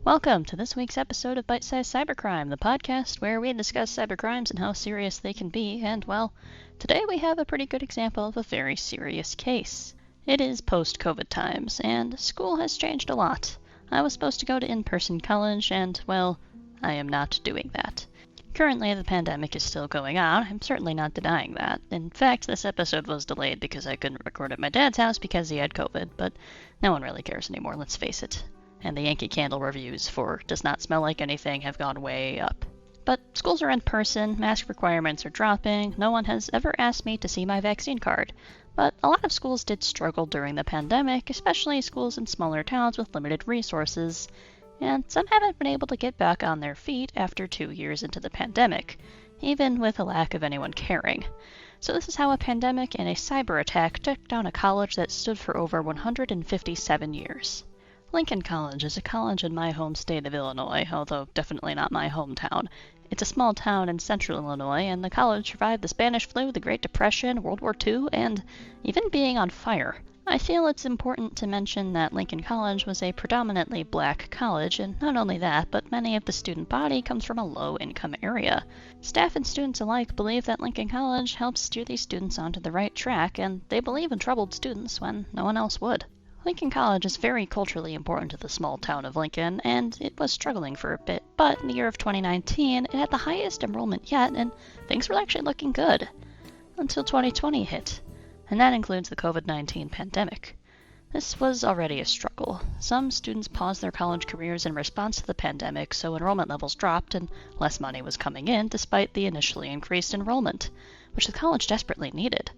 Welcome to this week's episode of Bite-Sized Cybercrime, the podcast where we discuss cybercrimes and how serious they can be, and, well, today we have a pretty good example of a very serious case. It is post-COVID times, and school has changed a lot. I was supposed to go to in-person college, and, well, I am not doing that. Currently, the pandemic is still going on. I'm certainly not denying that. In fact, this episode was delayed because I couldn't record at my dad's house because he had COVID, but no one really cares anymore, let's face it. And the Yankee Candle reviews for Does Not Smell Like Anything have gone way up. But schools are in person, mask requirements are dropping, no one has ever asked me to see my vaccine card. But a lot of schools did struggle during the pandemic, especially schools in smaller towns with limited resources, and some haven't been able to get back on their feet after 2 years into the pandemic, even with a lack of anyone caring. So this is how a pandemic and a cyber attack took down a college that stood for over 157 years. Lincoln College is a college in my home state of Illinois, although definitely not my hometown. It's a small town in central Illinois, and the college survived the Spanish flu, the Great Depression, World War II, and even being on fire. I feel it's important to mention that Lincoln College was a predominantly black college, and not only that, but many of the student body comes from a low-income area. Staff and students alike believe that Lincoln College helps steer these students onto the right track, and they believe in troubled students when no one else would. Lincoln College is very culturally important to the small town of Lincoln, and it was struggling for a bit, but in the year of 2019, it had the highest enrollment yet, and things were actually looking good. Until 2020 hit, and that includes the COVID-19 pandemic. This was already a struggle. Some students paused their college careers in response to the pandemic, so enrollment levels dropped and less money was coming in despite the initially increased enrollment, which the college desperately needed.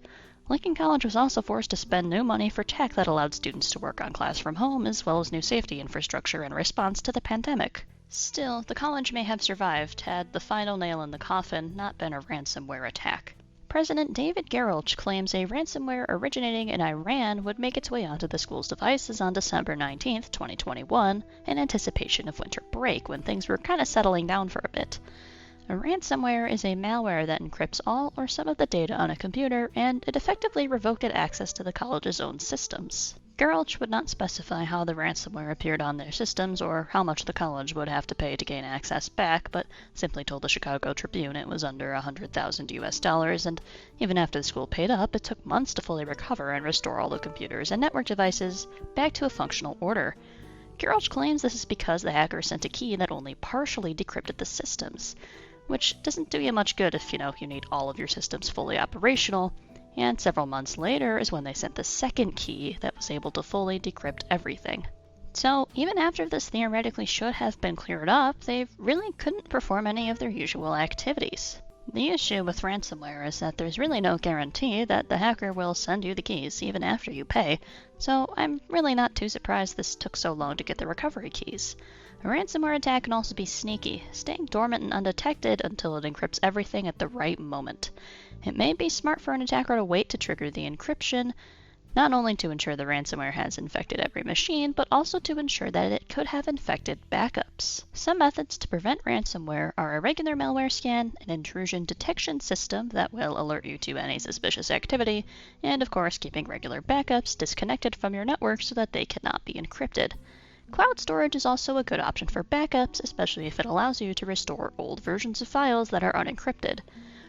Lincoln College was also forced to spend new money for tech that allowed students to work on class from home, as well as new safety infrastructure in response to the pandemic. Still, the college may have survived had the final nail in the coffin not been a ransomware attack. President David Gerelch claims a ransomware originating in Iran would make its way onto the school's devices on December 19, 2021, in anticipation of winter break, when things were kind of settling down for a bit. A ransomware is a malware that encrypts all or some of the data on a computer, and it effectively revoked access to the college's own systems. Gerelch would not specify how the ransomware appeared on their systems or how much the college would have to pay to gain access back, but simply told the Chicago Tribune it was under $100,000, and even after the school paid up, it took months to fully recover and restore all the computers and network devices back to a functional order. Gerelch claims this is because the hacker sent a key that only partially decrypted the systems, which doesn't do you much good if, you need all of your systems fully operational, and several months later is when they sent the second key that was able to fully decrypt everything. So, even after this theoretically should have been cleared up, they really couldn't perform any of their usual activities. The issue with ransomware is that there's really no guarantee that the hacker will send you the keys even after you pay, so I'm really not too surprised this took so long to get the recovery keys. A ransomware attack can also be sneaky, staying dormant and undetected until it encrypts everything at the right moment. It may be smart for an attacker to wait to trigger the encryption, not only to ensure the ransomware has infected every machine, but also to ensure that it could have infected backups. Some methods to prevent ransomware are a regular malware scan, an intrusion detection system that will alert you to any suspicious activity, and of course keeping regular backups disconnected from your network so that they cannot be encrypted. Cloud storage is also a good option for backups, especially if it allows you to restore old versions of files that are unencrypted.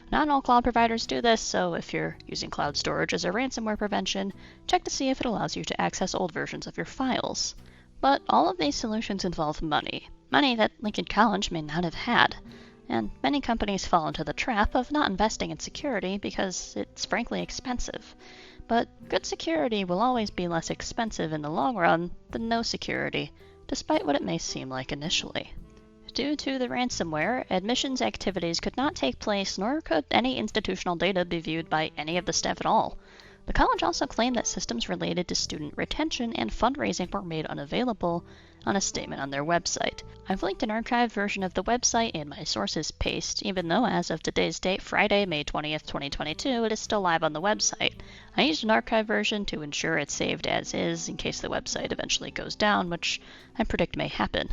Not all cloud providers do this, so if you're using cloud storage as a ransomware prevention, check to see if it allows you to access old versions of your files. But all of these solutions involve money that Lincoln College may not have had, and many companies fall into the trap of not investing in security because it's frankly expensive. But good security will always be less expensive in the long run than no security, despite what it may seem like initially. Due to the ransomware, admissions activities could not take place, nor could any institutional data be viewed by any of the staff at all. The college also claimed that systems related to student retention and fundraising were made unavailable on a statement on their website. I've linked an archived version of the website in my sources paste, even though as of today's date, Friday, May 20th, 2022, it is still live on the website. I used an archive version to ensure it's saved as is in case the website eventually goes down, which I predict may happen.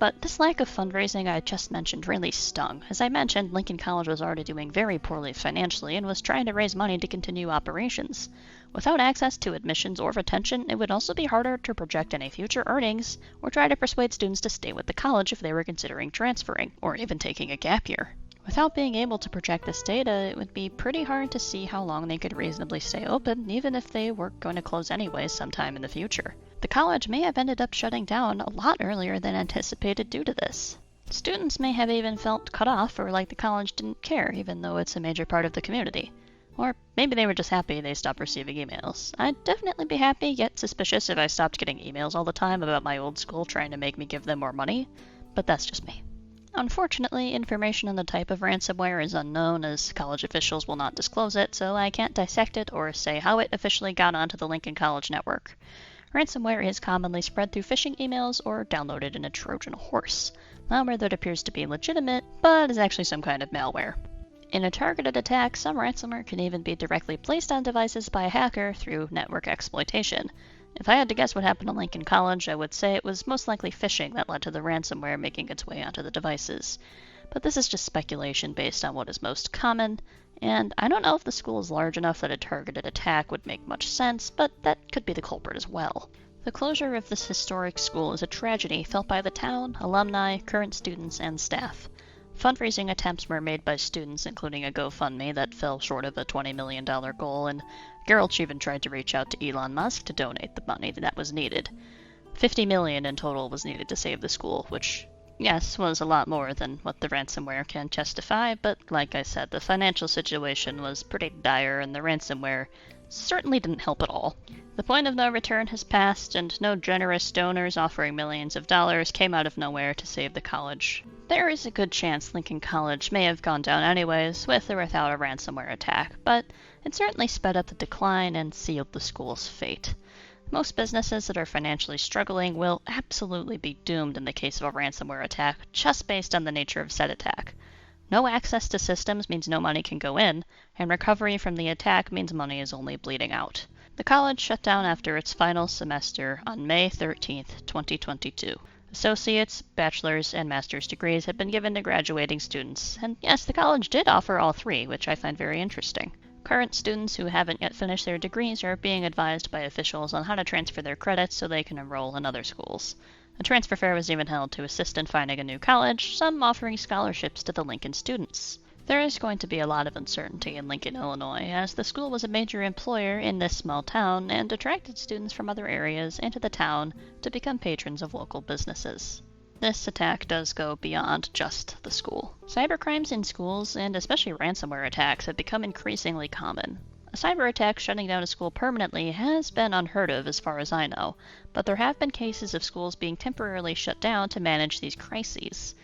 But this lack of fundraising I just mentioned really stung. As I mentioned, Lincoln College was already doing very poorly financially and was trying to raise money to continue operations. Without access to admissions or retention, it would also be harder to project any future earnings or try to persuade students to stay with the college if they were considering transferring, or even taking a gap year. Without being able to project this data, it would be pretty hard to see how long they could reasonably stay open, even if they were going to close anyways sometime in the future. The college may have ended up shutting down a lot earlier than anticipated due to this. Students may have even felt cut off or like the college didn't care, even though it's a major part of the community. Or maybe they were just happy they stopped receiving emails. I'd definitely be happy, yet suspicious if I stopped getting emails all the time about my old school trying to make me give them more money, but that's just me. Unfortunately, information on the type of ransomware is unknown, as college officials will not disclose it, so I can't dissect it or say how it officially got onto the Lincoln College network. Ransomware is commonly spread through phishing emails or downloaded in a Trojan horse, malware that appears to be legitimate, but is actually some kind of malware. In a targeted attack, some ransomware can even be directly placed on devices by a hacker through network exploitation. If I had to guess what happened to Lincoln College, I would say it was most likely phishing that led to the ransomware making its way onto the devices. But this is just speculation based on what is most common, and I don't know if the school is large enough that a targeted attack would make much sense, but that could be the culprit as well. The closure of this historic school is a tragedy felt by the town, alumni, current students, and staff. Fundraising attempts were made by students, including a GoFundMe that fell short of a $20 million goal, and Geralt even tried to reach out to Elon Musk to donate the money that was needed. $50 million in total was needed to save the school, which, yes, was a lot more than what the ransomware can justify, but like I said, the financial situation was pretty dire, and the ransomware certainly didn't help at all. The point of no return has passed, and no generous donors offering millions of dollars came out of nowhere to save the college. There is a good chance Lincoln College may have gone down anyways, with or without a ransomware attack, but it certainly sped up the decline and sealed the school's fate. Most businesses that are financially struggling will absolutely be doomed in the case of a ransomware attack, just based on the nature of said attack. No access to systems means no money can go in, and recovery from the attack means money is only bleeding out. The college shut down after its final semester on May 13, 2022. Associates, bachelor's, and master's degrees have been given to graduating students, and yes, the college did offer all three, which I find very interesting. Current students who haven't yet finished their degrees are being advised by officials on how to transfer their credits so they can enroll in other schools. A transfer fair was even held to assist in finding a new college, some offering scholarships to the Lincoln students. There is going to be a lot of uncertainty in Lincoln, Illinois, as the school was a major employer in this small town and attracted students from other areas into the town to become patrons of local businesses. This attack does go beyond just the school. Cybercrimes in schools, and especially ransomware attacks, have become increasingly common. A cyber attack shutting down a school permanently has been unheard of as far as I know, but there have been cases of schools being temporarily shut down to manage these crises.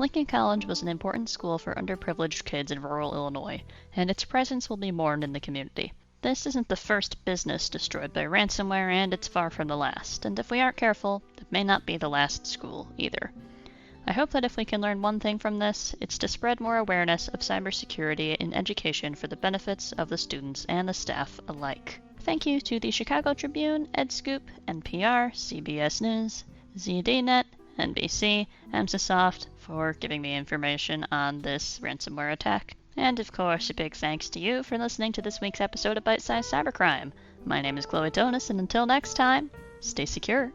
Lincoln College was an important school for underprivileged kids in rural Illinois, and its presence will be mourned in the community. This isn't the first business destroyed by ransomware, and it's far from the last, and if we aren't careful, it may not be the last school either. I hope that if we can learn one thing from this, it's to spread more awareness of cybersecurity in education for the benefits of the students and the staff alike. Thank you to the Chicago Tribune, EdScoop, NPR, CBS News, ZDNet, NBC, Emsisoft for giving me information on this ransomware attack. And of course, a big thanks to you for listening to this week's episode of Bite Size Cybercrime. My name is Chloe Tonis, and until next time, stay secure.